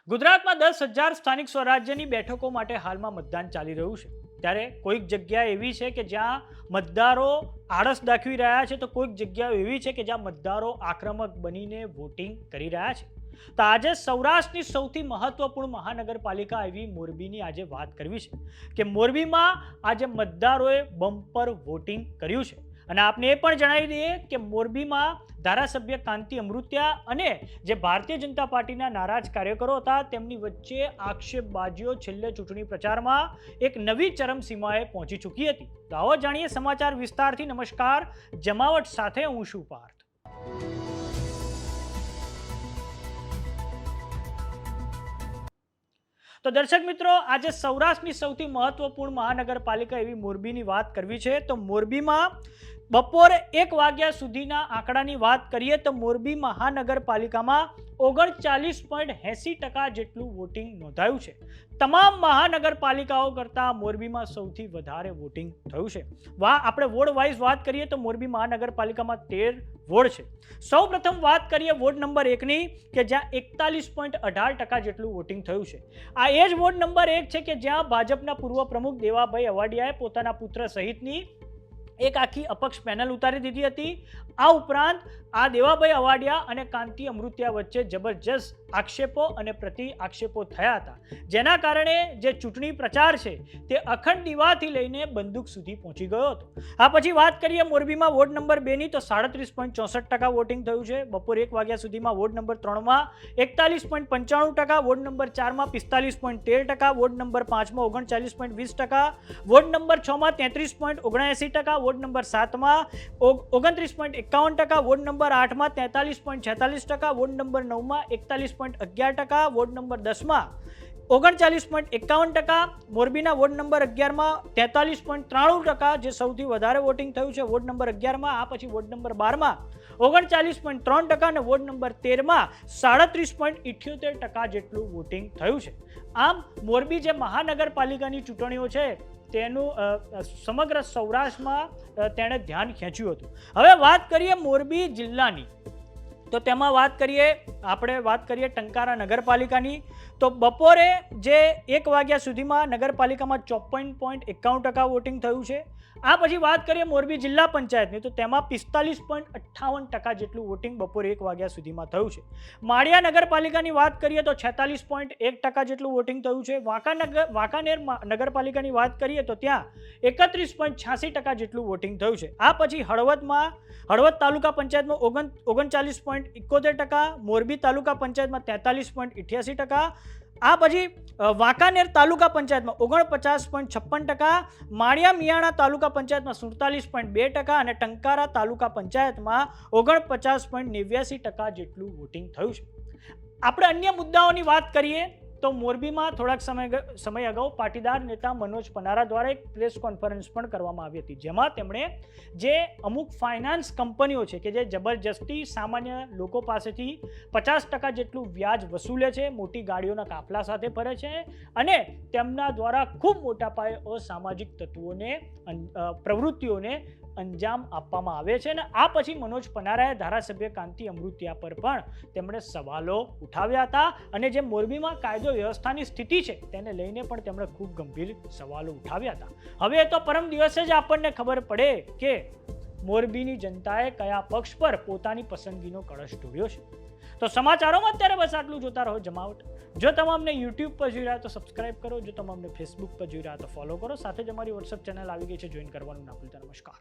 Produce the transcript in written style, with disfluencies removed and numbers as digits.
ગુજરાતમાં 10,000 સ્થાનિક સ્વરાજ્યની બેઠકો માટે હાલમાં મતદાન ચાલી રહ્યું છે. ત્યારે કોઈક જગ્યા એવી છે કે જ્યાં મતદારો આળસ દાખવી રહ્યા છે, તો કોઈક જગ્યાઓ એવી છે કે જ્યાં મતદારો આક્રમક બનીને વોટિંગ કરી રહ્યા છે. તો આજે સૌરાષ્ટ્રની સૌથી મહત્વપૂર્ણ મહાનગરપાલિકા એવી મોરબીની આજે વાત કરવી છે કે મોરબીમાં આજે મતદારોએ બમ્પર વોટિંગ કર્યું છે. અને આપને એ પણ જણાવી દઈએ કે મોરબીમાં ધારાસભ્ય કાંતિ અમૃત્યા અને જે ભારતીય જનતા પાર્ટીના નારાજ કાર્યકરો હતા તેમની વચ્ચે આક્ષેપબાજીઓ છેલ્લે ચૂંટણી પ્રચારમાં એક નવી ચરમસીમાએ પહોંચી ચૂકી હતી. તો આવો જાણીએ સમાચાર વિસ્તારથી. નમસ્કાર, જમાવટ સાથે હું છું પાર્થ. તો દર્શક મિત્રો, આજે સૌરાષ્ટ્રની સૌથી મહત્વપૂર્ણ મહાનગરપાલિકા એવી મોરબીની વાત કરવી છે. તો મોરબીમાં બપોરે 1 વાગ્યા સુધીના આંકડાની વાત કરીએ તો મોરબી મહાનગરપાલિકામાં 39.80% જેટલું વોટિંગ નોંધાયું છે. તમામ મહાનગરપાલિકાઓ કરતાં મોરબીમાં સૌથી વધારે વોટિંગ થયું છે. આપણે વોર્ડ વાઇઝ વાત કરીએ તો મોરબી મહાનગરપાલિકામાં 13 વોર્ડ છે. સૌ પ્રથમ વાત કરીએ વોર્ડ નંબર 1ની કે જ્યાં 41.18% જેટલું વોટિંગ થયું છે. આ એ જ વોર્ડ નંબર 1 છે કે જ્યાં ભાજપના પૂર્વ પ્રમુખ દેવાભાઈ અવાડિયાએ પોતાના પુત્ર સહિતની એક આખી અપક્ષ પેનલ ઉતારી દીધી હતી. આ ઉપરાંત આ દેવાભાઈ અવાડિયા અને કાંતિ અમૃત્યા વચ્ચે જબરજસ્ત આક્ષેપો અને પ્રતિ આક્ષેપો થયા હતા, જેના કારણે જે ચૂંટણી પ્રચાર છે તે અખંડ દીવાથી લઈને બંદૂક સુધી પહોંચી ગયો હતો. આ પછી વાત કરીએ મોરબીમાં વોર્ડ નંબર 2ની તો 37.64% વોટિંગ થયું છે. બપોર 1 વાગ્યા સુધીમાં વોર્ડ નંબર 3માં 41.95%, વોર્ડ નંબર 4માં 45.13%, વોર્ડ નંબર 5માં 39.20%, વોર્ડ નંબર 6માં 33.79%, વોર્ડ નંબર 7માં 29.51%, વોર્ડ નંબર 8માં 43.46%, વોર્ડ નંબર 9માં 41.11%, વોર્ડ નંબર 10માં 39.51%, મોરબીના વોર્ડ નંબર 11માં 43.93% જે સૌથી વધારે વોટિંગ થયું છે વોર્ડ નંબર 11માં. આ પછી વોર્ડ નંબર 12માં 39.3% અને વોર્ડ નંબર 13માં 37.78% જેટલું વોટિંગ થયું છે. આમ મોરબી જે મહાનગરપાલિકાની ચૂંટણીઓ છે તેનું સમગ્ર સૌરાષ્ટ્રમાં તેણે ધ્યાન ખેંચ્યું હતું. હવે વાત કરીએ મોરબી જિલ્લાની, તો તેમાં વાત કરીએ ટંકારા નગરપાલિકાની. તો બપોરે જે 1 વાગ્યા સુધીમાં નગરપાલિકામાં 54.51% વોટિંગ થયું છે. આ પછી વાત કરીએ મોરબી જિલ્લા પંચાયતની, તો તેમાં 45.58% જેટલું વોટિંગ બપોરે 1 વાગ્યા સુધીમાં થયું છે. માળિયા નગરપાલિકાની વાત કરીએ તો 46.1% જેટલું વોટિંગ થયું છે. વાંકાનેર નગરપાલિકાની વાત કરીએ તો ત્યાં 31.86% જેટલું વોટિંગ થયું છે. આ પછી હળવદ તાલુકા પંચાયતમાં 39.71%, મોરબી તાલુકા પંચાયતમાં 43.88%, આ પછી વાંકાનેર તાલુકા પંચાયતમાં 49.56%, માળિયા મિયાણા તાલુકા પંચાયતમાં 47.2% અને ટંકારા તાલુકા પંચાયતમાં 49.89% જેટલું વોટિંગ થયું છે. આપણે અન્ય મુદ્દાઓની વાત કરીએ તો મોરબીમાં થોડાક સમય અગાઉ પાટીદાર નેતા મનોજ પનારા દ્વારા એક પ્રેસ કોન્ફરન્સ પણ કરવામાં આવી હતી, જેમાં તેમણે જે અમુક ફાઇનાન્સ કંપનીઓ છે કે જે જબરજસ્તી સામાન્ય લોકો પાસેથી 50% જેટલું વ્યાજ વસૂલે છે, મોટી ગાડીઓના કાફલા સાથે ફરે છે અને તેમના દ્વારા ખૂબ મોટા પાયે અસામાજિક તત્વોને પ્રવૃત્તિઓને અંજામ આપવામાં આવે છે. અને આ પછી મનોજ પનારાએ ધારાસભ્ય કાંતિ અમૃત્યા પર પણ તેમણે સવાલો ઉઠાવ્યા હતા અને જે મોરબીમાં કાયદો વ્યવસ્થાની સ્થિતિ છે તેને લઈને પણ તેમણે ખૂબ ગંભીર સવાલો ઉઠાવ્યા હતા. હવે તો પરમ દિવસે જ આપણને ખબર પડે કે મોરબીની જનતાએ કયા પક્ષ પર પોતાની પસંદગીનો કળશ ઢોળ્યો છે. તો સમાચારોમાં અત્યારે બસ આટલું. જોતા રહો જમાવટ. જો તમે અમને યુટ્યુબ પર જોઈ રહ્યા તો સબસ્ક્રાઇબ કરો, જો તમે અમને ફેસબુક પર જોઈ રહ્યા તો ફોલો કરો, સાથે જ અમારી વોટ્સએપ ચેનલ આવી ગઈ છે, જોઈન કરવાનું ના ભૂલતા. નમસ્કાર.